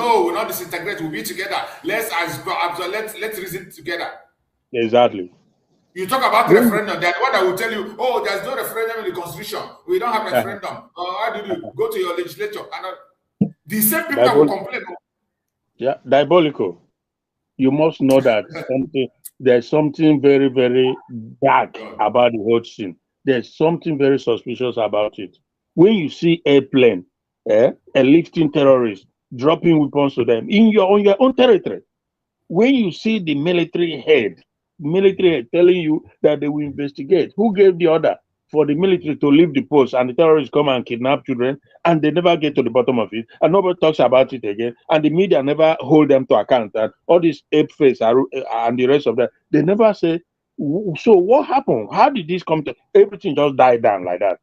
no, we'll not disintegrate. We'll be together. Let's reason together. Exactly. You talk about referendum. They're the one that will tell you, oh, there's no referendum in the constitution. We don't have referendum. How do you go to your legislature? And the same people that will complain. Yeah, diabolical. You must know that there's something very, very dark about the whole thing. There's something very suspicious about it. When you see airplane, lifting terrorists, dropping weapons to them on your own territory, when you see the military head telling you that they will investigate, who gave the order for the military to leave the post and the terrorists come and kidnap children, and they never get to the bottom of it, and nobody talks about it again, and the media never hold them to account, and all these ape face and the rest of that, they never say, so what happened? How did this come to everything just die down like that?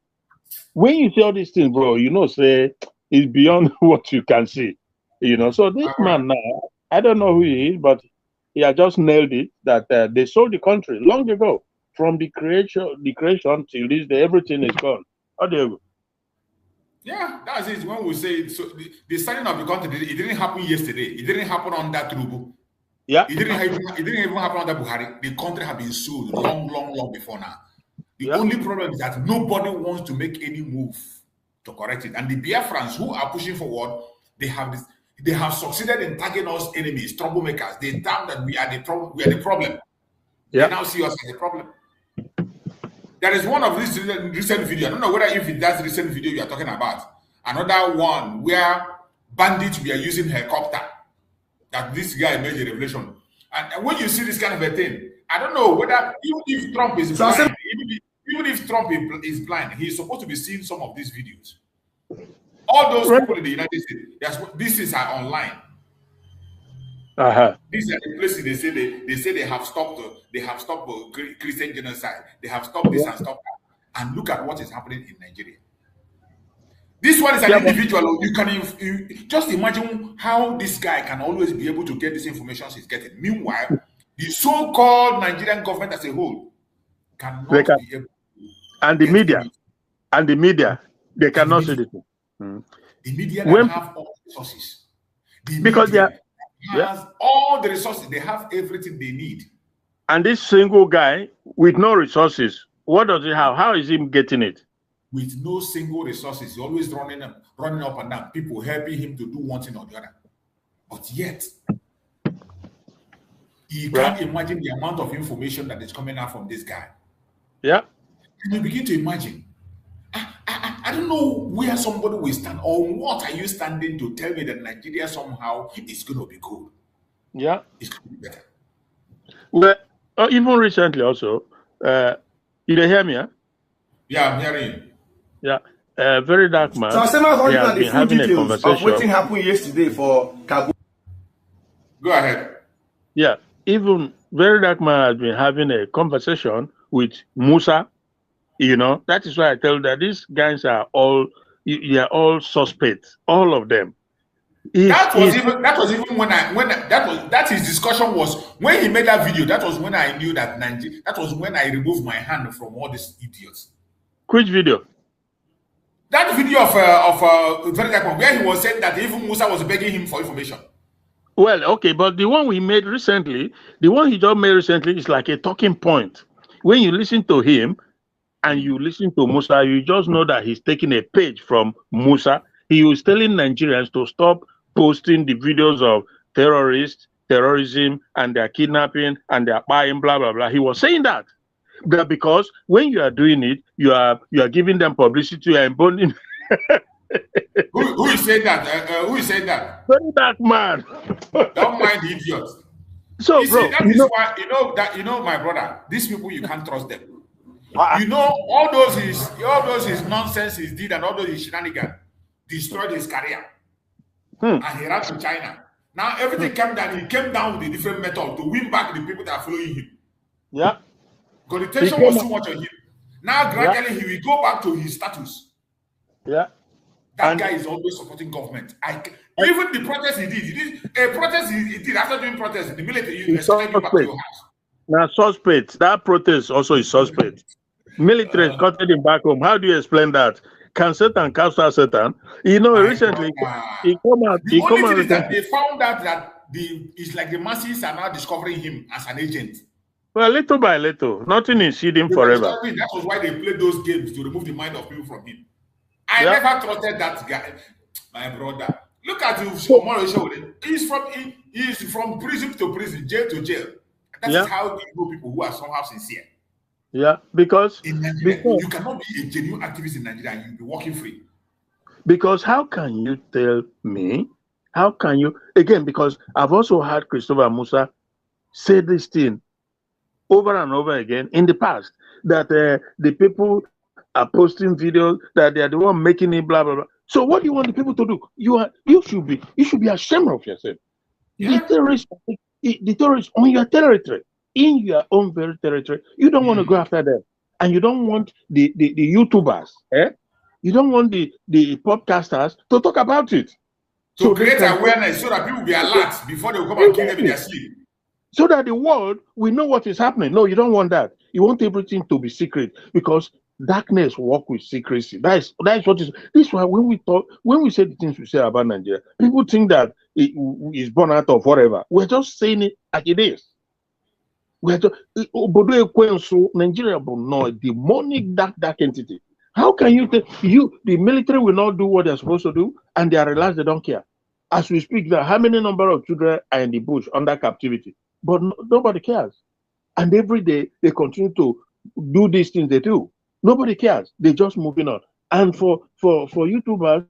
When you see all these things, bro, you know, say it's beyond what you can see. You know, so this man now, I don't know who he is, but he has just nailed it that they sold the country long ago. From the creation till this day, everything is gone. How do you go? Yeah, that's it. When we say it, so the signing of the country, it didn't happen yesterday. It didn't happen on that Tinubu. Yeah. It didn't even happen on that Buhari. The country had been sold long before now. The only problem is that nobody wants to make any move to correct it. And the Biafrans who are pushing forward, they have succeeded in tagging us enemies, troublemakers. They term that we are the problem. Yeah. They now see us as a problem. There is one of this recent video. I don't know whether if that's recent video you are talking about. Another one where bandits were using helicopter. That this guy made a revelation. And when you see this kind of a thing, I don't know whether even if Trump is blind, even if Trump is blind, he's supposed to be seeing some of these videos. All those people in the United States, this is online. These are the places they say they have stopped Christian genocide. They have stopped this and stopped that. And look at what is happening in Nigeria. This one is an individual. You can just imagine how this guy can always be able to get this information he's getting. Meanwhile, the so-called Nigerian government as a whole cannot be able to. And the media, they cannot say this. The media have all the resources. Because they has all the resources. They have everything they need. And this single guy with no resources, what does he have? How is he getting it? With no single resources, he's always running up and down. People helping him to do one thing or the other. But yet, you can't imagine the amount of information that is coming out from this guy. Yeah. And you begin to imagine. I don't know where somebody will stand, or what are you standing to tell me that Nigeria somehow is going to be good? Yeah. It's going to be better. Well, even recently also, you hear me? Huh? Yeah, I'm hearing you. Yeah. Very dark man. So I have been having a conversation. Of what happened yesterday for Kabul. Go ahead. Yeah. Even Very Dark Man has been having a conversation with Musa. You know, that is why I tell you that these guys are all suspects, all of them. That was even when his discussion was when he made that video. That was when I knew that that was when I removed my hand from all these idiots. Which video? That video of Very Dark Man, where he was saying that even Musa was begging him for information. Well, okay, but the one he just made recently is like a talking point. When you listen to him and you listen to Musa, you just know that he's taking a page from Musa. He was telling Nigerians to stop posting the videos of terrorism, and their kidnapping, and their buying, blah, blah, blah. He was saying that because when you are doing it, you are giving them publicity and bonding. Who is saying that? Who is saying that? Very Dark Man. Don't mind the idiots. So, you bro, see, that is why my brother. These people, you can't trust them. You know, all those his nonsense he did and all those his shenanigans destroyed his career. And he ran to China. Now everything came down. He came down with a different method to win back the people that are following him. Yeah. Because the tension was too much on him. Now gradually he will go back to his status. Yeah. That guy is always supporting government. Even the protest he did after doing protest in the military, you expect him back to your house. Now suspect. That protest also is suspect. Military escorted him back home. How do you explain that? can Satan cast out Satan? You know, recently he come out. The only thing is that they found out that it's like the masses are now discovering him as an agent. Well, little by little, nothing is hidden forever. That was why they played those games, to remove the mind of people from him. I never trusted that guy, my brother. Look at him. He's from prison to prison, jail to jail. That's how you know people who are somehow sincere. Yeah, because in Nigeria, you cannot be a genuine activist in Nigeria and you'll be walking free. Because how can you tell me? How can you again? Because I've also heard Christopher Musa say this thing over and over again in the past, that the people are posting videos, that they are the one making it, blah blah blah. So what do you want the people to do? You should be ashamed of yourself. Yeah. The terrorists on your territory, in your own very territory. You don't want to go after them, and you don't want the YouTubers, you don't want the podcasters to talk about it. To create awareness so that people will be alert before they will come and kill them in their sleep. So that the world will know what is happening. No, you don't want that. You want everything to be secret, because darkness work with secrecy. That is what is. This is why when we say the things we say about Nigeria, people think that it is born out of whatever. We're just saying it as it is. We're just Nigeria, but no, a demonic dark entity. How can you tell the military will not do what they're supposed to do, and they are relaxed, they don't care? As we speak now, how many number of children are in the bush under captivity? But nobody cares. And every day they continue to do these things they do. Nobody cares. They're just moving on. And for YouTubers,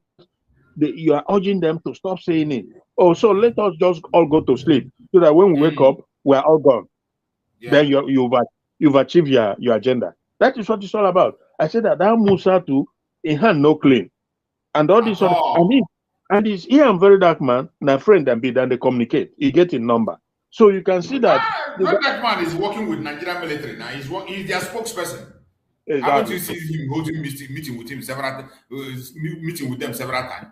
you are urging them to stop saying it. Oh, so let us just all go to sleep, so that when we wake up, we're all gone. Yeah. Then you've achieved your agenda. That is what it's all about. I said that Musa too, in hand no clean. And all this and he's here and very dark man, my friend and then they communicate. He get a number. So you can see that that man is working with Nigerian military now. He's their spokesperson. Exactly. Haven't you seen him holding meeting with him meeting with them several times?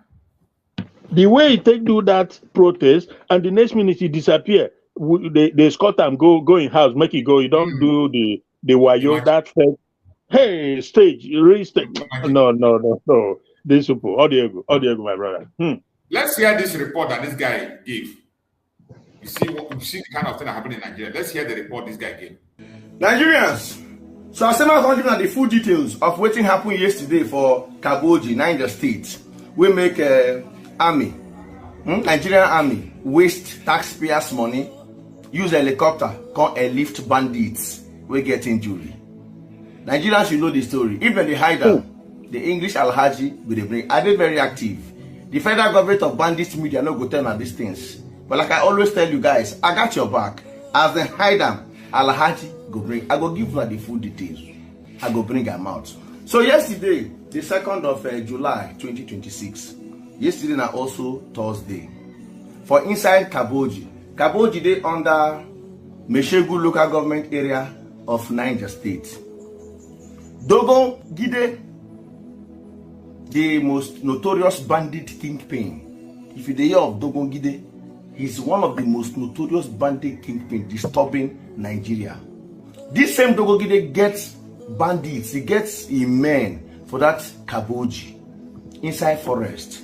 The way he do that protest, and the next minute he disappear. They escort him, go in house, make it go. You don't do the wayo that fake. Hey, stage, restage. No. This people, audio, my brother. Let's hear this report that this guy gave. You see the kind of thing that happened in Nigeria. Let's hear the report this guy gave. Nigerians. So as someone was giving the full details of what happened yesterday for Kaboji, Niger State. We make army, Nigerian army, waste taxpayers' money, use helicopter, come lift bandits, we get injury. Nigerians should know the story. Even they hide them, the English Alhaji will bring. Are they very active? The federal government of bandits media no go tell me these things. But like I always tell you guys, I got your back. As they hide them, Alhaji go bring. I go give you the full details. I go bring them out. So yesterday, the 2nd of July 2026. Yesterday and also Thursday. For inside Kaboji. Kaboji they under Meshegu local government area of Niger State. Dogon Gide, the most notorious bandit kingpin. If you hear of Dogon Gide, he's one of the most notorious bandit kingpin disturbing Nigeria. This same Dogon Gide gets bandits, he gets a man for that Kaboji inside forest,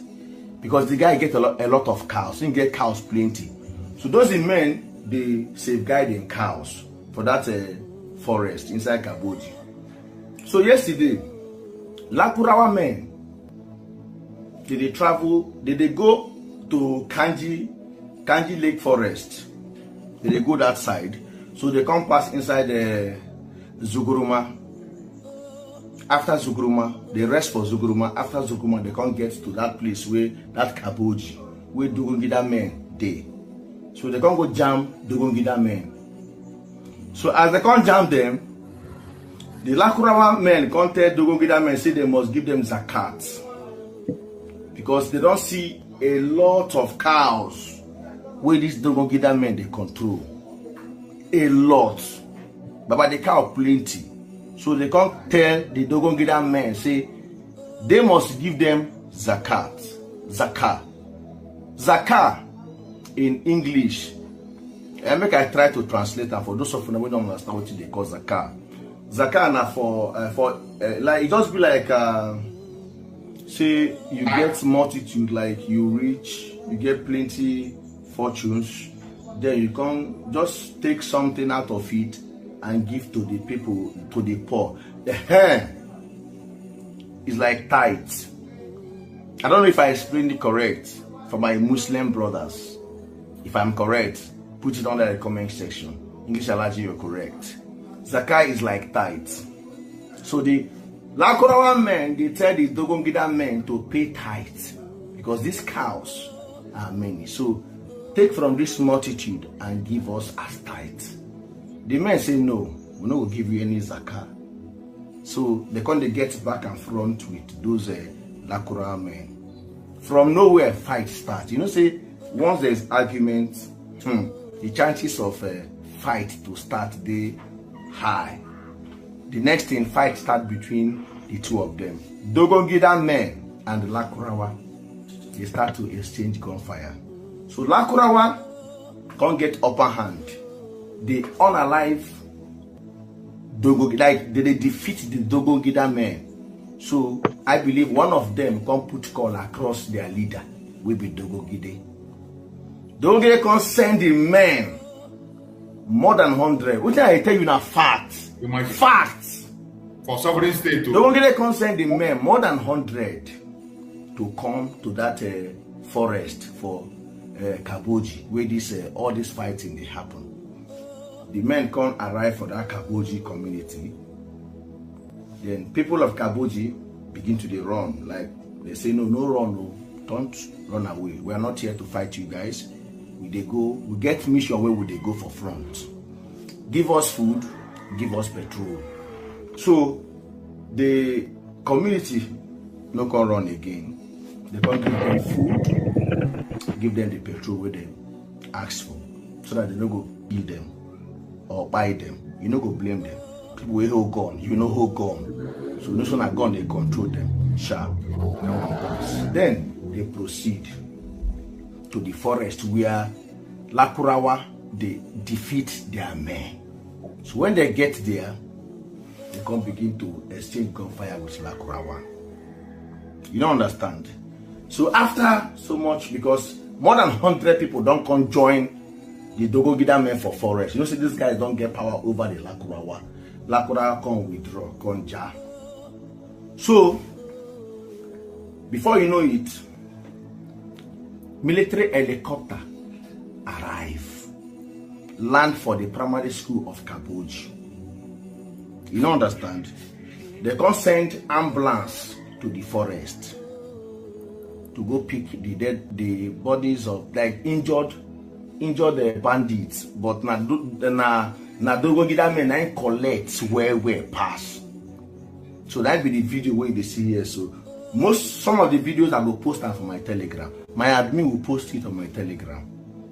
because the guy gets a lot of cows. He get cows plenty. So those men, they safeguarding cows for that forest inside Kaboji. So yesterday, Lakurawa men, did they go to Kanji Lake Forest? Did they go that side? So they come pass inside Zuguruma. After Zuguruma, they rest for Zuguruma. After Zuguruma, they can't get to that place where that Kaboji, where Dugungida men they. So they can't go jam Dugungida men. So as they can't jam them, the Lakurawa men can't tell Dugungida men, say they must give them zakat, because they don't see a lot of cows where these Dugungida men they control. A lot. But the cow plenty. So they can't tell the Dugungida men, say they must give them zakat. Zakah in English. I try to translate that for those of you who don't understand what they call zakah. Zakah na for like it just be like say you get multitude, like you rich, you get plenty fortunes, then you can just take something out of it and give to the people, to the poor. The hand is like tithes. I don't know if I explained it correct for my Muslim brothers. If I'm correct, put it under the comment section. English Alaji, you're correct. Zakah is like tithes. So the Lakurawa men, they tell the Dogongida men to pay tithes because these cows are many. So take from this multitude and give us as tithes. The men say no, we're not going to give you any zakah. So they can't get back and front with those Lakurawa men. From nowhere, fight starts. You know, say once there's argument, the chances of a fight to start they high. The next thing, fight start between the two of them. Dogongida men and Lakurawa, they start to exchange gunfire. So Lakurawa can't get upper hand. They unalive Dogongida, like they defeat the Dogongida men. So I believe one of them can put call across their leader, will be Dogongide. Dogongide can send the men more than 100. What I tell you now, facts. Facts. For sovereign state too. Dogongide can send the men more than 100 to come to that forest for Kaboji, where this all this fighting they happen. The men can't arrive for that Kaboji community. Then people of Kaboji begin to run. Like they say, no run, no, don't run away. We are not here to fight you guys. We get mission where would they go for front. Give us food, give us petrol. So the community no can run again. They can't give them food, give them the petrol where they ask for, so that they don't go kill them or buy them. You don't go blame them. People will hold gun, you know hold gun. So no one a gun, they control them. Sharp. Then they proceed to the forest where Lakurawa they defeat their men. So when they get there, they can begin to exchange gunfire with Lakurawa. You don't understand? So after so much, because more than 100 people don't come join the Dogongida men for forest. You know, see these guys don't get power over the Lakurawa. Lakurawa can withdraw, can jar. So before you know it, military helicopter arrive, land for the primary school of Kaboji. You don't understand? They can send ambulance to the forest to go pick the bodies of like injured bandits, but na Dogongida men ain't collect where pass. So that be the video where they see here. So some of the videos I will post them for my Telegram. My admin will post it on my Telegram.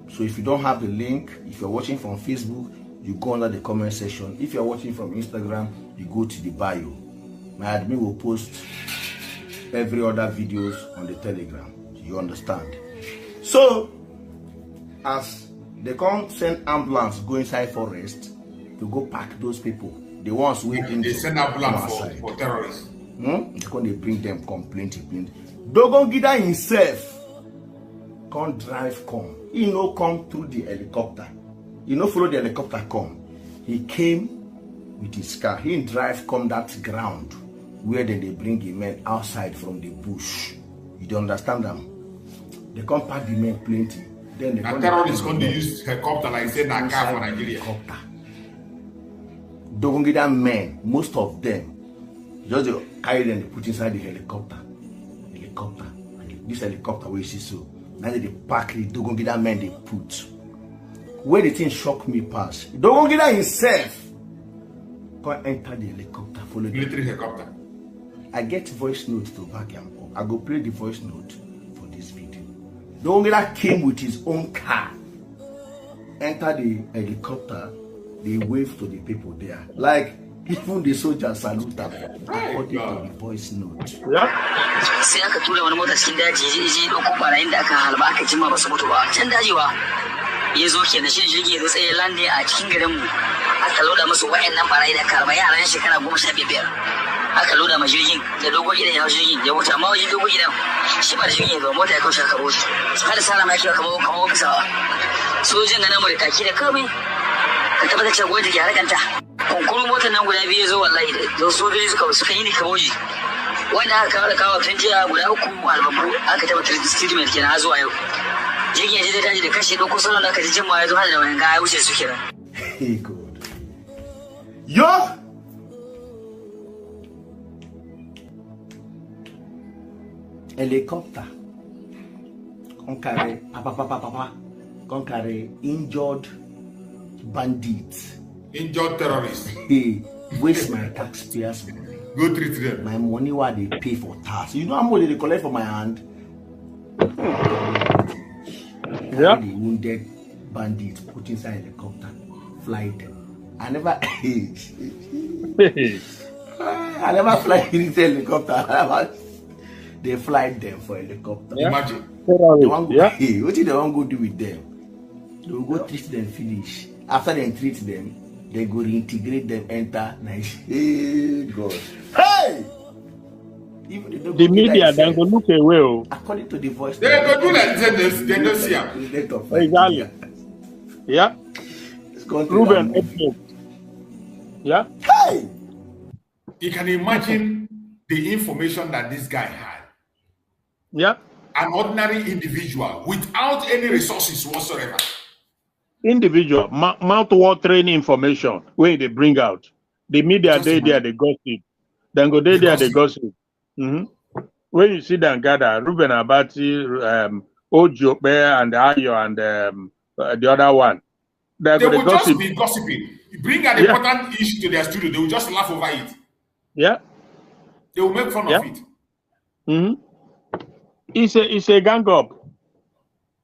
So if you don't have the link, if you're watching from Facebook, you go under the comment section. If you're watching from Instagram, you go to the bio. My admin will post every other videos on the Telegram. You understand? So as they can't send ambulance go inside forest to go pack those people, the ones waiting. They send ambulance for terrorists. They bring them complaint. Dogongida himself can't drive come. He no come through the helicopter. He no follow the helicopter come. He came with his car. He drive come that ground where then they bring the men outside from the bush. You don't understand them? They can't pack the men plenty. Then they terrorists going to use helicopter like say na car for Nigeria. Dogongida men, most of them, just carry them, they put inside the helicopter. This helicopter where you see so. Now they pack the Dogongida men they put. Where the thing shocked me past. Dogongida himself can't enter the helicopter, follow the military helicopter. I get voice note to back him up. I go play the voice note for this video. Dogongida came with his own car, enter the helicopter, they wave to the people there. Like even the soldiers salute them according to the voice note. Sai aka tura wani mota cikin daji je dauko barayin da aka halba aka jima basu mutu ba. Can dajiwa yazo kenan shi jirgi ya tsaye lande a cikin garin mu. Aka lauda musu wayannan barayi da karba yaran shekara 15. aka loda ma jirgin da dogon gidan ya jirgin ya wuce amma wajen dogon gidan shi ba da jirgin ba mota ya kaushe aka boshi har da sara ma yake kamar bisawa sojin nan mu da kaki da komai ka tabbata cewa gwamnati ke harkanta kunkuru motar nan guda biyu zo wallahi da sojoji suka yi ni kawoji wanda aka kawo tun jiya guda 3 albabu aka tabbatar da statement kenan har zuwa yau jirgin ya je da daji da kashe ɗauko salon da aka ji jimma ya zo har da wani ya wuce su kenan. Hey God. Yo! Helicopter. Come carry injured bandits. Injured terrorists. Hey, waste my taxpayers' money. Go treat them. My money what they pay for tax. You know how much they collect from my hand? Yeah. The wounded bandits put inside helicopter, fly them. I never fly in helicopter. They fly them for helicopter. Yeah. Imagine. They want go, hey, what did they want go do with them? They will go treat them finish. After they treat them, they go reintegrate them, enter nice. Hey God. Hey! Even the media then go look away. According to the voice. They go do like this, they don't see them. Exactly. Yeah. Ruben. Yeah. Hey! You can imagine the information that this guy had. Yeah. An ordinary individual without any resources whatsoever. Individual, mouth-watering information where they bring out. The media, they gossip. Then go there, they gossip. When you see them gather, Ruben Abati, Ojo Bear, and Ayo, and the other one. They will just be gossiping. You bring an important issue to their studio, they will just laugh over it. Yeah. They will make fun of it. It's a gang up.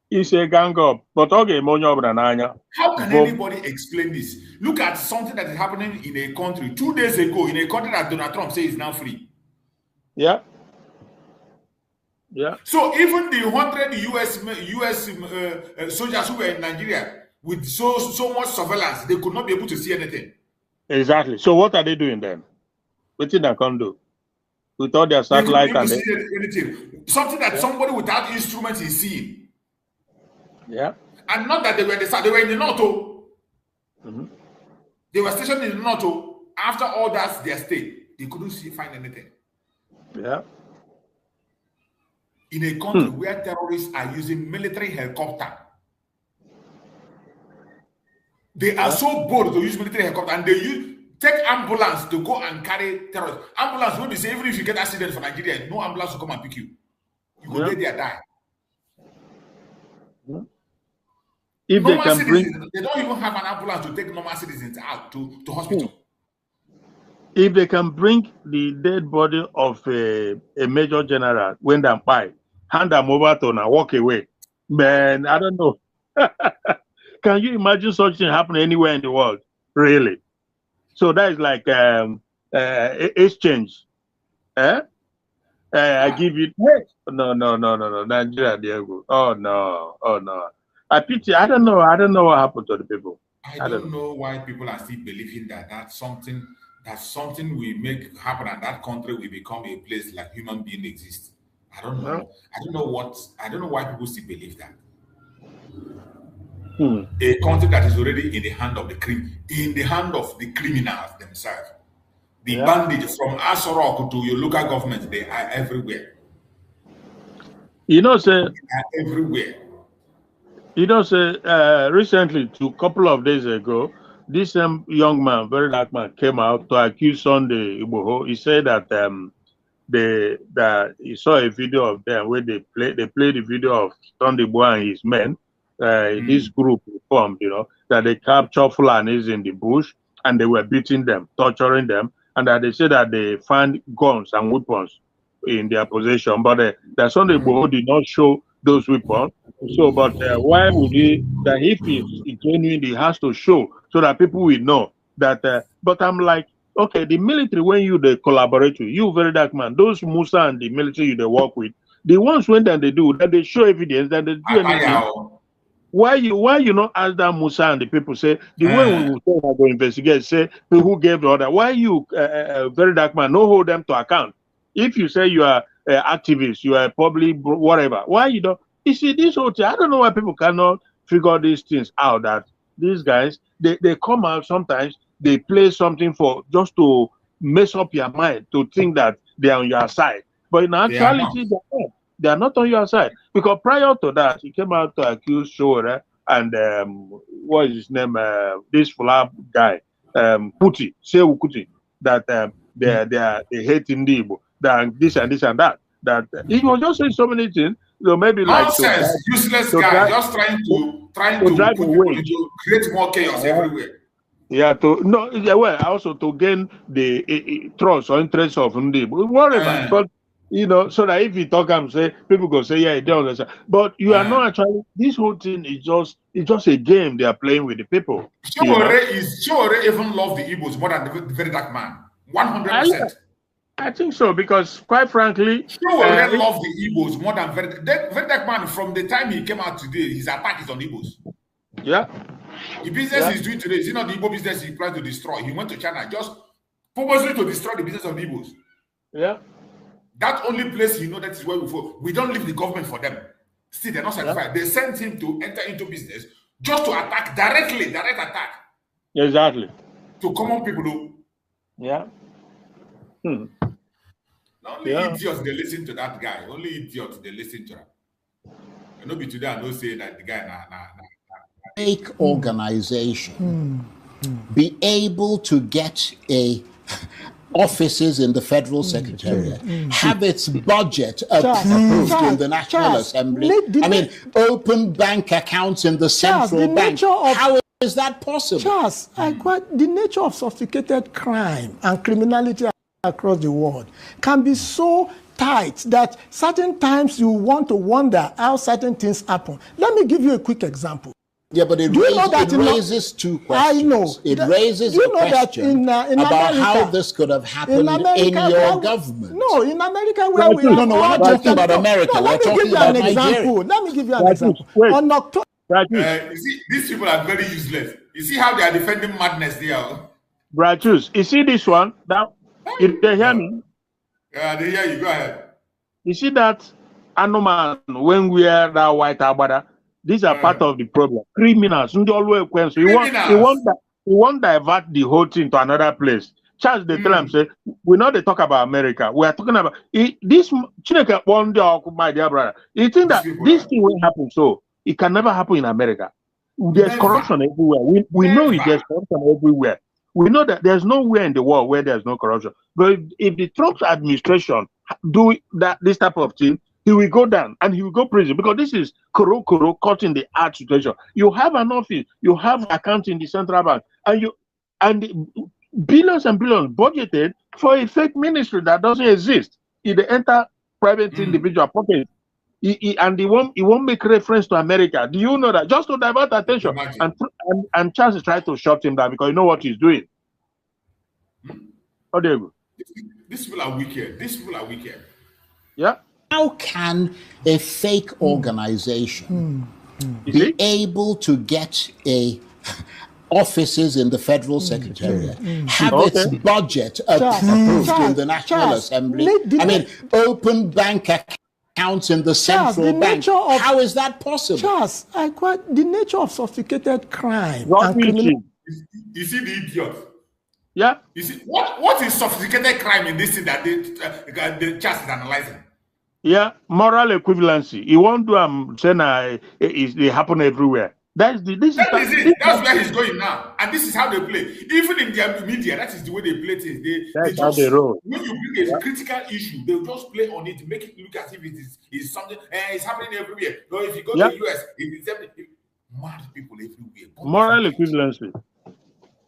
It's a gang up. But okay, how can anybody explain this? Look at something that is happening in a country 2 days ago, in a country that Donald Trump says is now free. Yeah. Yeah. So even the 100 US soldiers who were in Nigeria with so much surveillance, they could not be able to see anything. Exactly. So what are they doing then? What did they can do? With all their satellite and anything. Something that somebody without instruments is seeing. Yeah. And not that they were in the north. They were stationed in the north. After all that's their state, they couldn't find anything. Yeah. In a country where terrorists are using military helicopter. They are so bold to use military helicopter, and they take ambulance to go and carry terrorists. Ambulance will be say even if you get accident for Nigeria, no ambulance will come and pick you. You go there die. If normal they can citizens, they don't even have an ambulance to take normal citizens out to hospital. If they can bring the dead body of a major general when they buy, hand them over to and walk away, man, I don't know. Can you imagine such thing happening anywhere in the world? Really? So that is like exchange. I give you no, Nigeria, Diego. Oh no. I pity. I don't know what happened to the people. I don't know why people are still believing that something we make happen and that country will become a place like human beings exist. I don't know. I don't know why people still believe that. A country that is already in the hand of the criminals themselves. The bandits from Asorok to your local government, they are everywhere. You know, sir. They are everywhere. You know, sir, recently, a couple of days ago, this young man, very dark man, came out to accuse Sunday Igboho. He said that that he saw a video of them where they played the video of Sunday Igboho and his men. This group formed, that they captured Fulanis in the bush and they were beating them, torturing them, and that they said that they found guns and weapons in their possession, but that Sunday Igboho did not show those weapons. So, but why would that if it's genuine, he has to show so that people will know that. But I'm like, okay, the military, when they collaborate with you, very dark man, those Musa and the military they work with, the ones when they do that, they show evidence that they do anything. Why you not ask that Musa and the people say the way we will say go investigate, say who gave the order? Why you very dark man no hold them to account? If you say you are activist, you are public whatever, why you don't? You see this whole thing, I don't know why people cannot figure these things out, that these guys they come out sometimes, they play something for just to mess up your mind to think that they are on your side. But in actuality, they are not on your side. Because prior to that, he came out to accuse Shore and what is his name? This flap guy, Kuti, Sewu Kuti, that they hate Ndibo, that this and this and that. That he was just saying so many things. So maybe nonsense, like useless guy, just trying to drive put away, into create more chaos everywhere. Yeah, also to gain the trust or interest of Ndibo, whatever. But you know, so that if you talk and say, people go say, yeah, they don't understand. But you are not actually. This whole thing is just a game they are playing with the people. Shore even love the Igbos more than the very dark man. 100%. I think so, because quite frankly, Shore love the Igbos more than very dark man. From the time he came out today, his attack is on Igbos. Yeah. The business he's doing today is not the Igbo business he plans to destroy. He went to China just purposely to destroy the business of the Igbos. Yeah. That only place he knows that is where we fall. We don't leave the government for them. Still, they're not satisfied. They sent him to enter into business just to attack directly, direct attack. Exactly. To common people who. Yeah. Only idiots they listen to that guy. Only idiots they listen to him. And no be today I no say that the guy fake organization be able to get offices in the Federal Secretariat, have its budget approved in the National Assembly, open bank accounts in the central bank. How is that possible? Charles, the nature of sophisticated crime and criminality across the world can be so tight that certain times you want to wonder how certain things happen. Let me give you a quick example. Yeah, but it raises two questions. I know. It raises a question about America, how this could have happened in your government. No, in America, where we we're not talking about America. We're talking about Nigeria. Let me give you an example. On October, you see, these people are very useless. You see how they are defending madness there. Brachus, you see this one? Now, if they hear me? Yeah, they hear you. Go ahead. You see that animal when we are that white abada? These are part of the problem. Criminals. He won't divert the whole thing to another place. Charles, they tell him, say, we know they talk about America. We are talking about this. Chineke one day, my dear brother. You think that this thing will happen? So it can never happen in America. There's corruption everywhere. We know there's corruption everywhere. We know that there's nowhere in the world where there's no corruption. But if the Trump administration do this type of thing, he will go down and he will go prison, because this is koro caught in the art situation. You have an office, you have account in the central bank, and billions and billions budgeted for a fake ministry that doesn't exist. If they enter private individual pockets, and he won't make reference to America. Do you know that? Just to divert attention. And Charles is trying to shut him down because you know what he's doing. Oh, there you go. These people are wicked. Yeah. How can a fake organization be able to get offices in the Federal Secretariat, have its budget approved in the National Assembly, open bank accounts in the central bank? How is that possible? Charles, the nature of sophisticated crime and criminality. You see the idiot? Yeah. You see what is sophisticated crime in this thing that the Charles is analyzing? Yeah, moral equivalency. You won't do saying they happen everywhere. That's it. That's where he's going now, and this is how they play. Even in their media, that is the way they play things. They how they roll. When you bring a critical issue, they'll just play on it, make it look as if it is something. It's happening everywhere. No, if you go to the US, it is mad people everywhere. Moral equivalency.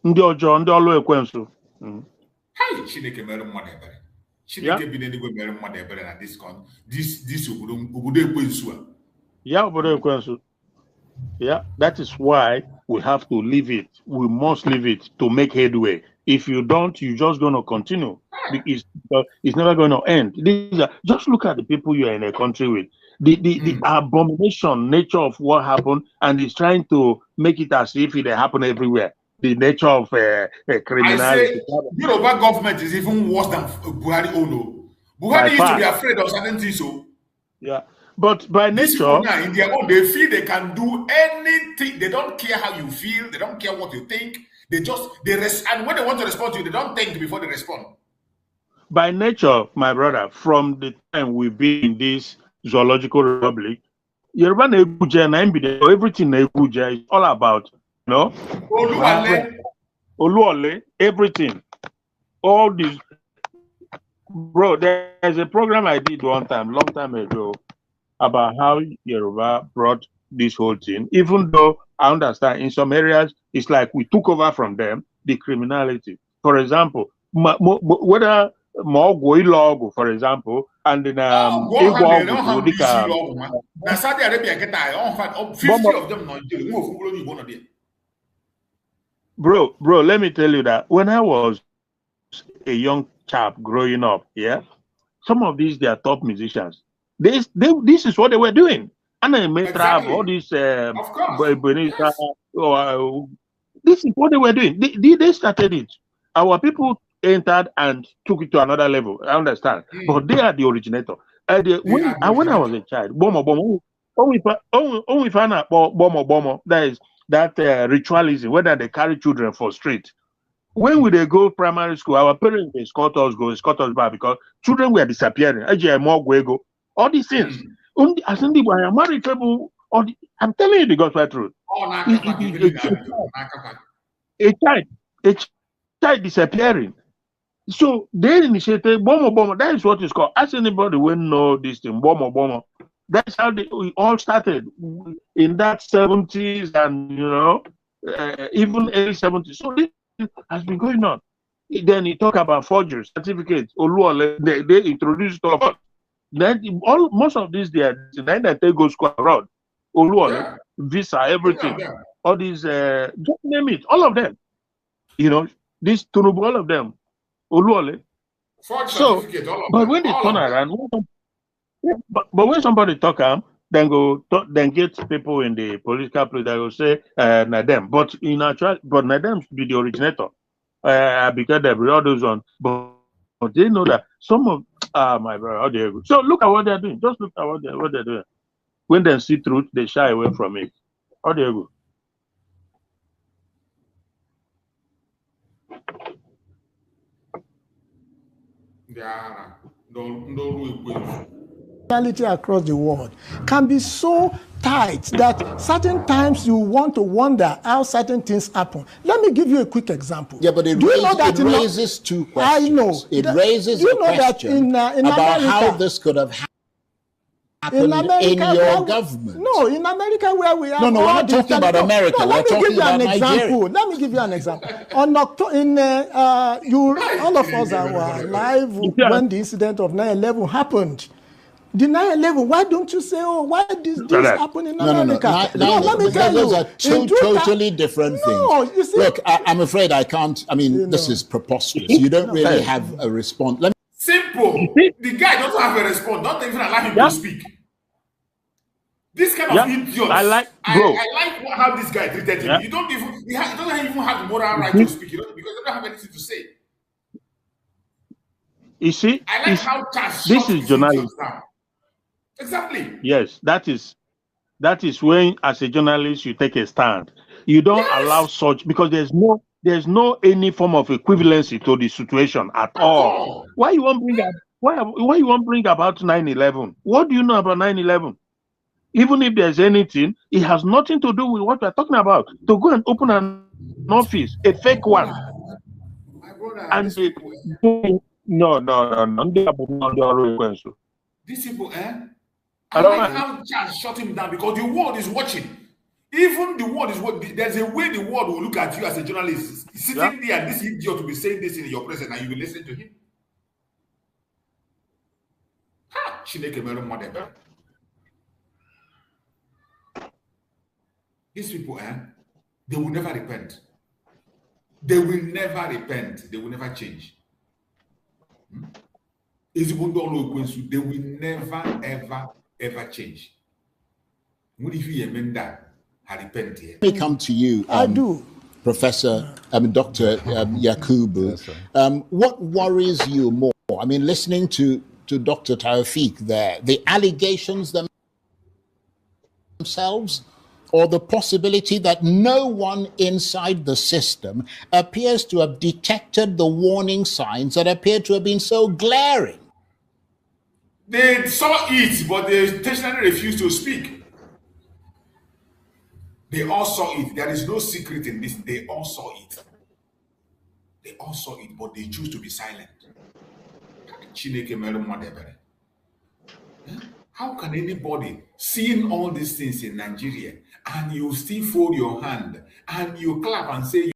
Ndi ojo, ndi olu ekwensu. Hey, Chineke mere mmadụ ebere. Chineke bi n'eluigwe mere mmadụ ebere na this obodo ekwensu a. Yeah, obodo ekwensu. Yeah, that is why we have to leave it. We must leave it to make headway. If you don't, you're just going to continue. It's never going to end. Just look at the people you are in a country with. the abomination nature of what happened, and he's trying to make it as if it happened everywhere. The nature of criminality. I say Yoruba government is even worse than Buhari Ono. Buhari used to be afraid of certain things. So yeah, but by nature, now in their own, they feel they can do anything. They don't care how you feel. They don't care what you think. And when they want to respond to you, they don't think before they respond. By nature, my brother, from the time we've been in this zoological republic, Yoruba everything is all about, you know, Oluwole, everything, all this. Bro, there's a program I did long time ago, about how Yoruba brought this whole thing. Even though I understand in some areas, it's like we took over from them the criminality. For example, whether more for example, and in Saudi Arabia get 50 of them. Bro, let me tell you that when I was a young chap growing up, yeah, some of these, they are top musicians. This is what they were doing. And I may travel all these this is what they were doing. They started it. Our people entered and took it to another level. I understand. But they are the originator. When I was a child, that is that ritualism, whether they carry children for street. When we go primary school, our parents escort us back because children were disappearing. All these things. As in the married people, I'm telling you the gospel truth. A child disappearing. So they initiated Bomo. That is what it's called. As anybody will know this thing, Bomo. That's how we all started in that 70s and even early 70s. So this has been going on. Then you talk about forgeries, certificates, they introduced all of us. Then most of these then that they go square around. Visa, everything. All these just name it, all of them. This Tunubu, all of them. So, but when they turn around, but when somebody talk then get people in the political place that will say Nadem. But in actual, Nadem should be the originator. Because they all those on, but they know that some of my brother, how they go. So look at what they're doing. Just look at what they're doing. When they see truth, they shy away from it. How they go? Yeah, reality across the world can be so tight that certain times you want to wonder how certain things happen. Let me give you a quick example. Yeah, but it raises two questions. I know. It raises a question about America, how this could have happened in your government. No, in America where we are. No, we're not talking about America. We're talking about Nigeria. Let me give you an example. On October, all of us are alive when the incident of 9/11 happened. The 9/11, why don't you say, why did this happen in America? No, let me tell you. Those are two totally different things. No, you see. Look, I'm afraid I can't. I mean, this is preposterous. You don't really have a response. Simple. The guy doesn't have a response. Don't even allow him to speak. This kind of idiot. I like how this guy treated him. You don't even. He doesn't even have the moral right to speak. Because he don't have anything to say. You see, I like how this is journalism. Exactly. Yes, that is when, as a journalist, you take a stand. You don't allow such, because there's no any form of equivalency to the situation at all. Why you want to bring about 9/11? What do you know about 9/11? Even if there's anything, it has nothing to do with what we're talking about. To go and open an office, a fake one, and no. These people, I like how Charles shut him down because the world is watching. Even the world is watching. There's a way the world will look at you as a journalist. Sitting there and this idiot will be saying this in your presence and you will listen to him. These people, they will never repent. They will never repent. They will never change. They will never, ever ever change. What if you mean that? Repent here. Let me come to you. I do. Professor, Dr. Yakubu. Yes, what worries you more? I mean, listening to Dr. Taufik there, the allegations themselves, or the possibility that no one inside the system appears to have detected the warning signs that appear to have been so glaring? They saw it, but they intentionally refused to speak. They all saw it. There is no secret in this. They all saw it. They all saw it, but they choose to be silent. How can anybody seeing all these things in Nigeria and you still fold your hand and you clap and say